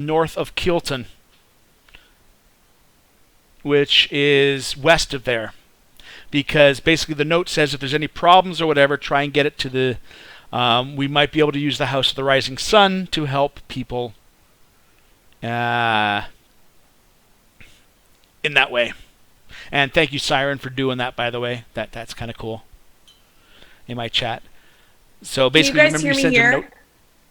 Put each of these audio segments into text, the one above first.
north of Kielton, which is west of there. Because basically the note says if there's any problems or whatever, try and get it to the... we might be able to use the House of the Rising Sun to help people in that way. And thank you, Siren, for doing that, by the way. That's kind of cool. In my chat. So basically, can you guys hear me here?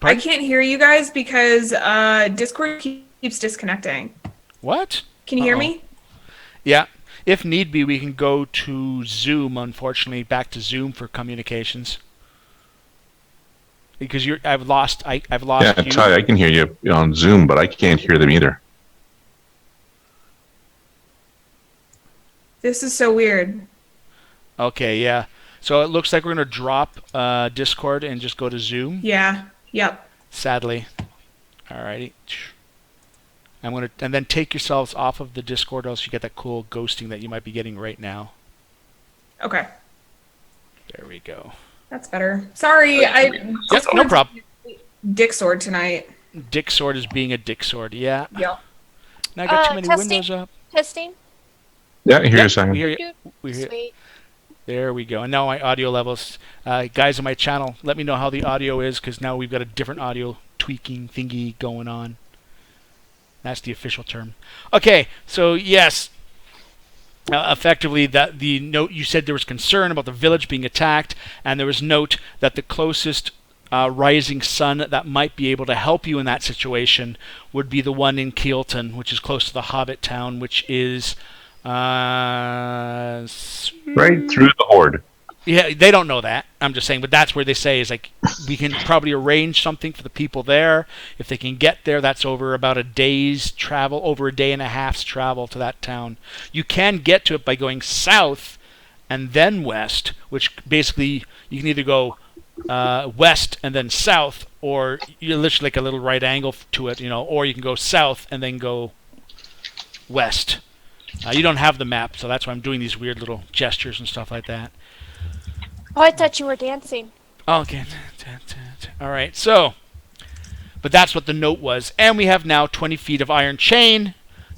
I can't hear you guys because Discord keeps disconnecting. What? Can you hear me? Yeah. If need be, we can go to Zoom, unfortunately, back to Zoom for communications. Because I've lost you. Yeah, Ty, I can hear you on Zoom, but I can't hear them either. This is so weird. Okay, yeah. So it looks like we're going to drop Discord and just go to Zoom. Yeah. Yep. Sadly. Alrighty. And then take yourselves off of the Discord, or else you get that cool ghosting that you might be getting right now. Okay. There we go. That's better. Sorry, Yep, no problem. Dick sword tonight. Dick sword is being a dick sword. Yeah. Yep. Now I got too many testing. windows up. Testing. Yeah, here's We hear you. Sweet. There we go. And now my audio levels. Guys on my channel, let me know how the audio is, because now we've got a different audio tweaking thingy going on. That's the official term. Okay, so yes, effectively that the note, you said there was concern about the village being attacked, and there was note that the closest rising sun that might be able to help you in that situation would be the one in Kielton, which is close to the Hobbit town, which is right through the horde. Yeah, they don't know that. I'm just saying, but that's where they say is like we can probably arrange something for the people there. If they can get there, that's over about a day's travel, over a day and a half's travel to that town. You can get to it by going south and then west, which basically you can either go west and then south, or you're literally like a little right angle to it, or you can go south and then go west. You don't have the map, so that's why I'm doing these weird little gestures and stuff like that. Oh, I thought you were dancing. Okay. All right. So, but that's what the note was. And we have now 20 feet of iron chain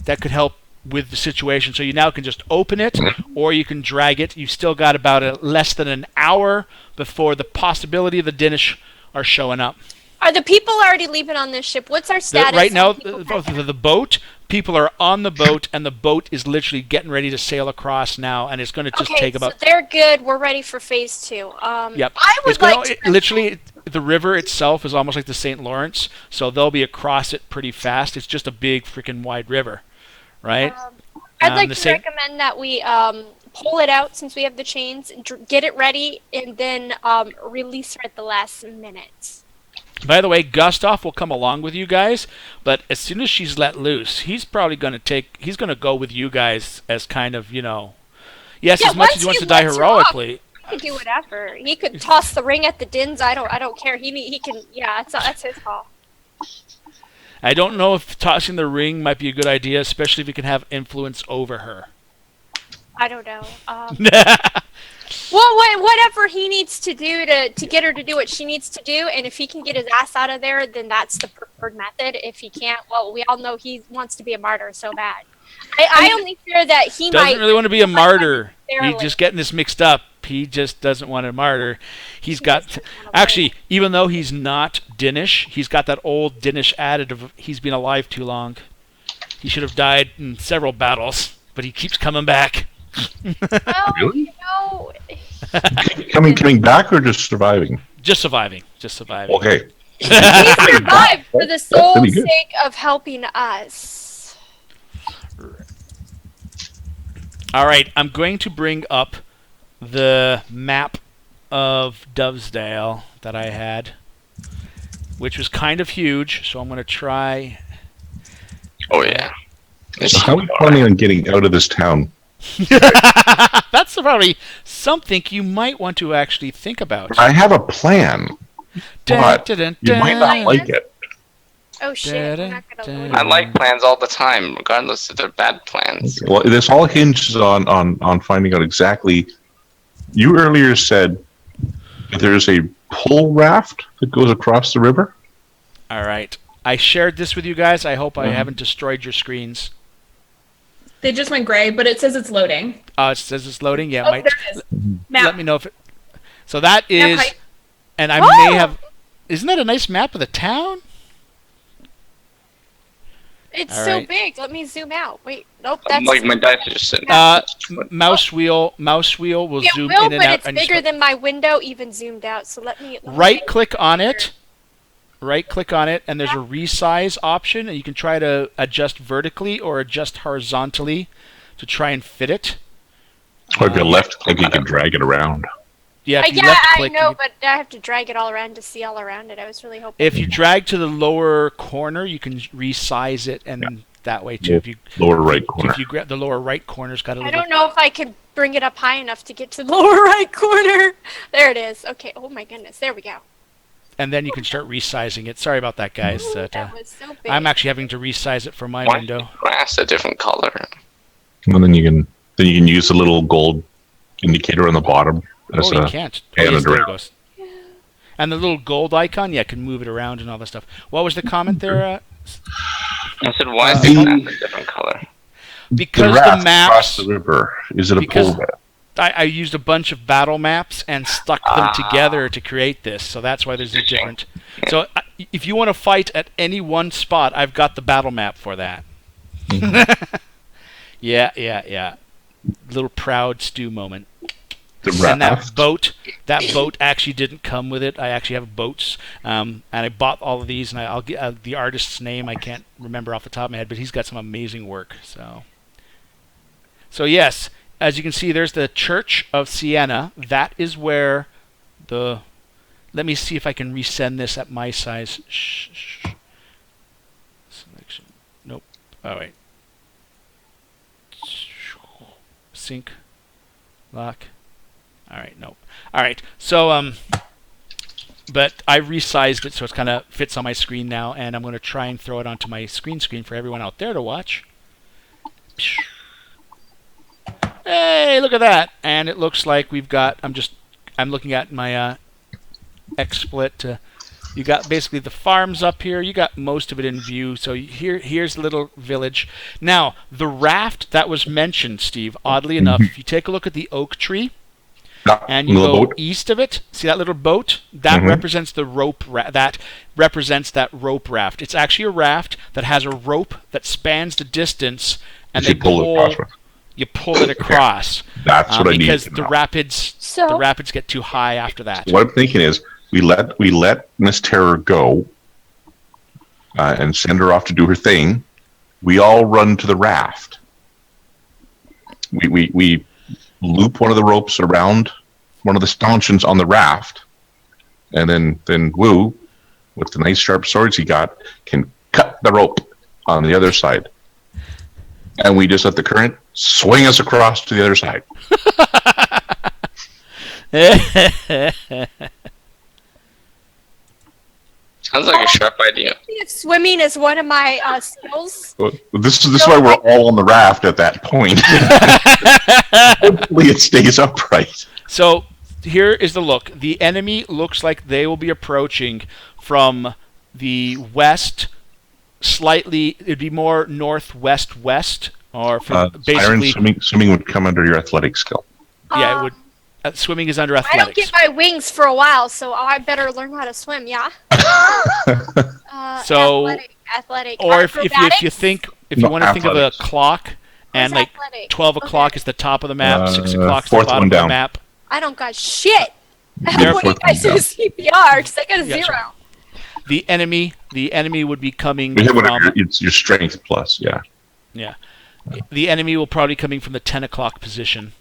that could help with the situation. So you now can just open it, or you can drag it. You've still got about less than an hour before the possibility of the Dinish are showing up. Are the people already leaving on this ship? What's our status? Right now, the boat, people are on the boat, and the boat is literally getting ready to sail across now, and it's going to just take about... so they're good. We're ready for phase 2. Yep. I would literally, the river itself is almost like the St. Lawrence, so they'll be across it pretty fast. It's just a big freaking wide river, right? I'd like to recommend that we pull it out since we have the chains, get it ready, and then release her at the last minute. By the way, Gustav will come along with you guys, but as soon as she's let loose, he's probably going to go with you guys as kind of, yes, as much as he wants to die heroically. He could do whatever. He could toss the ring at the Dins. I don't care. He can. Yeah, that's his call. I don't know if tossing the ring might be a good idea, especially if you can have influence over her. I don't know. Well, whatever he needs to do to get her to do what she needs to do, and if he can get his ass out of there, then that's the preferred method. If he can't, well, we all know he wants to be a martyr so bad. I only fear that he doesn't really want to be a martyr. He's just getting this mixed up. He just doesn't want a martyr. He's got... Actually, even though he's not Dinish, he's got that old Dinish adage of he's been alive too long. He should have died in several battles, but he keeps coming back. Well, Really? Coming back or just surviving? Just surviving. Okay. He survived for the sole sake of helping us. All right, I'm going to bring up the map of Dovedale that I had, which was kind of huge, so I'm going to try... Oh, yeah. So how are we planning on getting out of this town? That's probably something you might want to actually think about. I have a plan, but you might not like it. Oh shit, I'm not gonna load it. I like plans all the time, regardless if they're bad plans. Okay. Well, this all hinges on finding out exactly... You earlier said that there's a pole raft that goes across the river? All right. I shared this with you guys. I hope I haven't destroyed your screens. They just went gray, but it says it's loading. It says it's loading. Yeah, Oh, might, there it is. Map. let me know if it. So that Map is, height. and I Oh! may have. Isn't that a nice map of the town? It's All so right. big. Let me zoom out. Wait, nope, that's. Like my dice are just sitting. Mouse wheel will It zoom will, in and but out. it's and you bigger just- than my window even zoomed out. So let me. Right click on it. Right click on it, and there's a resize option, and you can try to adjust vertically or adjust horizontally to try and fit it. Or if you left click, you can drag it around. Yeah, if you Yeah, left I click, know, but I have to drag it all around to see all around it. I was really hoping. if you drag to the lower corner, you can resize it, and that way too. Yeah. If you Lower right corner. if you grab the lower right corner's got a I little. don't know if I can bring it up high enough to get to the lower right corner. There it is. Okay. Oh my goodness. There we go. And then you can start resizing it. Sorry about that, guys. Ooh, That, that was so big. I'm actually having to resize it for my Why is window. the grass a different color? And then you can use the little gold indicator on the bottom as Oh, you a can't. pan Yes, it there it around. goes. And the little gold icon, yeah, can move it around and all that stuff. What was the comment there? I said, why is the grass a different color? Because raft the across maps, the river. Is it a because- pole map? I used a bunch of battle maps and stuck them together to create this. So that's why there's a different. So if you want to fight at any one spot, I've got the battle map for that. Yeah. Little proud Stu moment. The And raft. that boat actually didn't come with it. I actually have boats, and I bought all of these. And I'll get the artist's name. I can't remember off the top of my head, but he's got some amazing work. So yes, as you can see, there's the Church of Siena. That is where the. Let me see if I can resend this at my size. Shh. Selection. Nope. Oh wait. Sync. Lock. Alright, nope. Alright, so, but I resized it so it kind of fits on my screen now, and I'm going to try and throw it onto my screen for everyone out there to watch. Hey, look at that! And it looks like we've got, I'm looking at my XSplit. You got basically the farms up here. You got most of it in view. So here's the little village. Now, the raft that was mentioned, Steve, oddly enough, if you take a look at the oak tree, and you Little go boat. east of it, see that little boat? That represents the rope. That represents that rope raft. It's actually a raft that has a rope that spans the distance, and You pull it across. you pull it across. That's what I need because to the know. rapids get too high after that. What I'm thinking is we let Miss Terror go and send her off to do her thing. We all run to the raft. We loop one of the ropes around one of the stanchions on the raft, and then Wu, with the nice sharp swords he got, can cut the rope on the other side. And we just let the current swing us across to the other side. Sounds like a sharp idea. If swimming is one of my skills. Well, this is why we're all on the raft at that point. Hopefully it stays upright. So here is the look. The enemy looks like they will be approaching from the west, slightly. It'd be more northwest, or from Siren basically. swimming would come under your athletic skill. Yeah, it would. Swimming is under I don't athletics. get my wings for a while, so I better learn how to swim. Yeah. So- athletic. Or if you Acrobatics? think if you No, want to think of a athletics. clock, and What's like athletic? 12 Okay. o'clock is the top of the map, 6 Uh, o'clock is the fourth bottom one of the down. map. I don't got shit. Therefore- What do you guys do CPR? Because I got a Yeah, zero. sure. The enemy would be coming We have from. whatever it's your strength plus, yeah. Yeah. The enemy will probably coming from the 10 o'clock position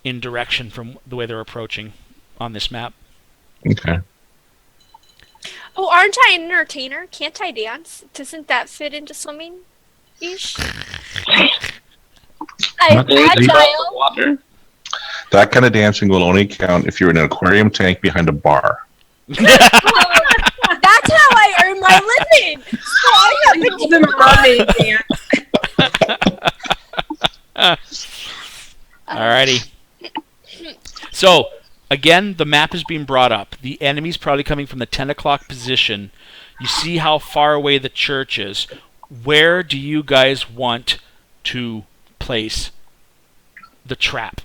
in direction from the way they're approaching on this map. Okay. Oh, aren't I an entertainer? Can't I dance? Doesn't that fit into swimming? Ish. I'm Not Can you really. take off the agile. water? That kind of dancing will only count if you're in an aquarium tank behind a bar. That's how I earn my living. So I have to The mermaid dance. Alrighty. So, again, the map is being brought up. The enemy's probably coming from the 10 o'clock position. You see how far away the church is. Where do you guys want to place the trap?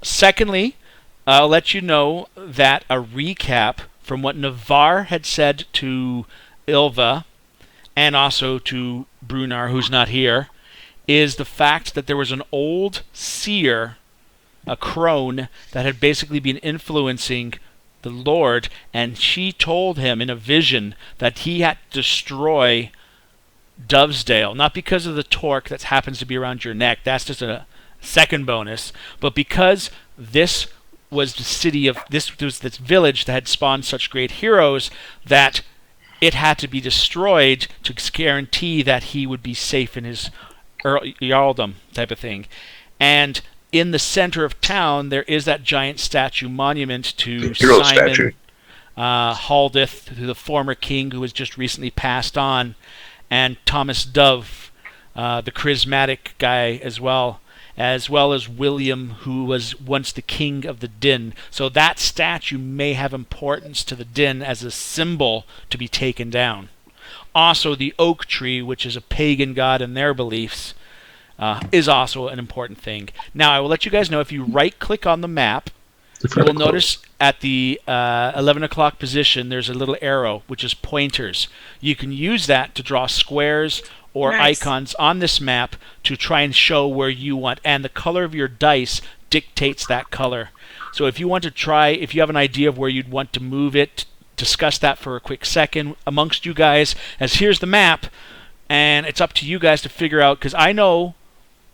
Secondly, I'll let you know that a recap from what Navarre had said to Ilva and also to Brunar, who's not here, is the fact that there was an old seer, a crone, that had basically been influencing the Lord, and she told him in a vision that he had to destroy Dovedale, not because of the torque that happens to be around your neck, that's just a second bonus, but because this was the city of this was this village that had spawned such great heroes that it had to be destroyed to guarantee that he would be safe in his earldom type of thing. And in the center of town, there is that giant statue monument to Simon Haldith, the former king who was just recently passed on, and Thomas Dove, the charismatic guy as well as William, who was once the king of the Din. So that statue may have importance to the Din as a symbol to be taken down. Also, the oak tree, which is a pagan god in their beliefs, is also an important thing. Now, I will let you guys know, if you right-click on the map, you will notice at the 11 o'clock position, there's a little arrow, which is pointers. You can use that to draw squares or icons on this map to try and show where you want, and the color of your dice dictates that color. So if you want to try, if you have an idea of where you'd want to move it, discuss that for a quick second amongst you guys, as here's the map, and it's up to you guys to figure out, because I know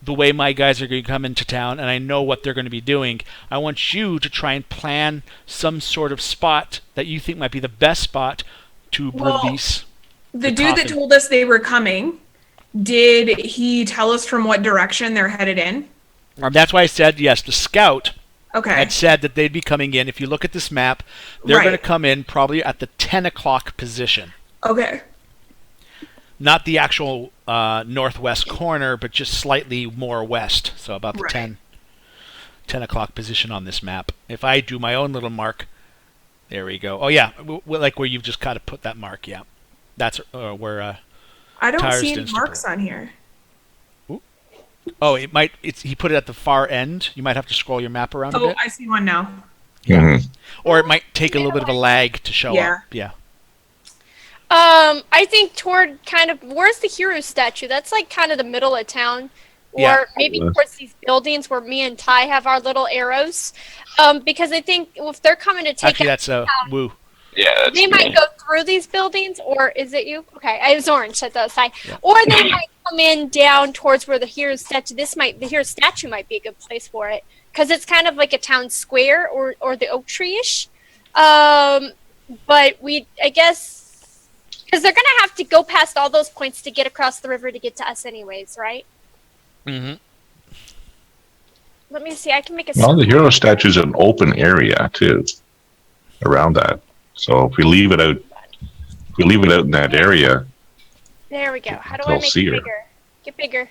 the way my guys are going to come into town, and I know what they're going to be doing. I want you to try and plan some sort of spot that you think might be the best spot to release the dude that told us they were coming, did he tell us from what direction they're headed in? That's why I said, yes, the scout Okay. had said that they'd be coming in. If you look at this map, they're going to come in probably at the 10 o'clock position. Okay. Not the actual northwest corner, but just slightly more west. So about the 10 o'clock position on this map. If I do my own little mark, there we go. Oh, yeah, like where you've just got to put that mark, yeah. That's where... I don't see any marks on here. Ooh. Oh, it might. He put it at the far end. You might have to scroll your map around a bit. Oh, I see one now. Mm-hmm. Or it might take a little bit of a lag to show up. Yeah. I think toward kind of, where's the hero statue? That's like kind of the middle of town. Or maybe towards these buildings where me and Ty have our little arrows. Because I think if they're coming to take that's Woo. Yeah, they might go through these buildings, or is it you? Okay, I was orange at the side. Yeah. Or they might come in down towards where the hero statue. The hero statue might be a good place for it, because it's kind of like a town square or the oak tree-ish. But I guess, because they're gonna have to go past all those points to get across the river to get to us, anyways, right? Mm-hmm. Let me see. I can make a. Well, the hero statue is an open area too, around that. So if we leave it out, in that area. There we go. How do I make it bigger? Get bigger.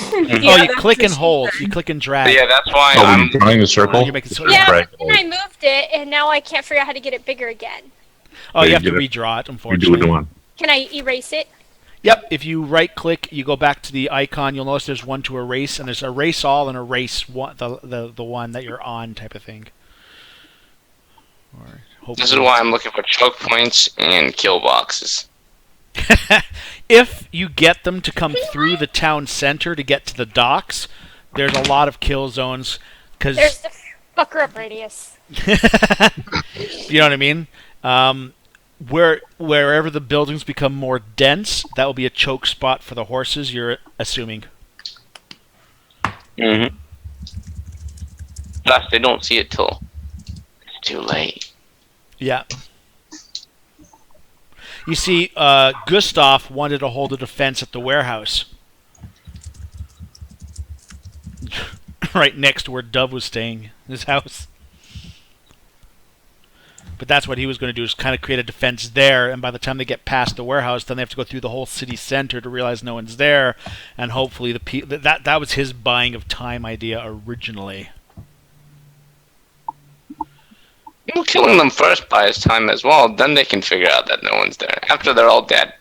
You click and hold. You click and drag. Yeah, that's why I'm drawing a circle. But then I moved it, and now I can't figure out how to get it bigger again. Oh, you have to redraw it, unfortunately. Redo one. Can I erase it? Yep. If you right-click, you go back to the icon. You'll notice there's one to erase, and there's erase all and erase one, the one that you're on, type of thing. This is why I'm looking for choke points and kill boxes. If you get them to come through the town center to get to the docks, there's a lot of kill zones. Cause there's the fucker up radius. You know what I mean? Wherever the buildings become more dense, that will be a choke spot for the horses, you're assuming. Mm-hmm. Plus, they don't see it till it's too late. Yeah. You see, Gustav wanted to hold a defense at the warehouse. Right next to where Dove was staying, his house. But that's what he was going to do, is kind of create a defense there, and by the time they get past the warehouse, then they have to go through the whole city center to realize no one's there, and hopefully that was his buying of time idea originally. Well, killing them first buys time as well. Then they can figure out that no one's there. After they're all dead.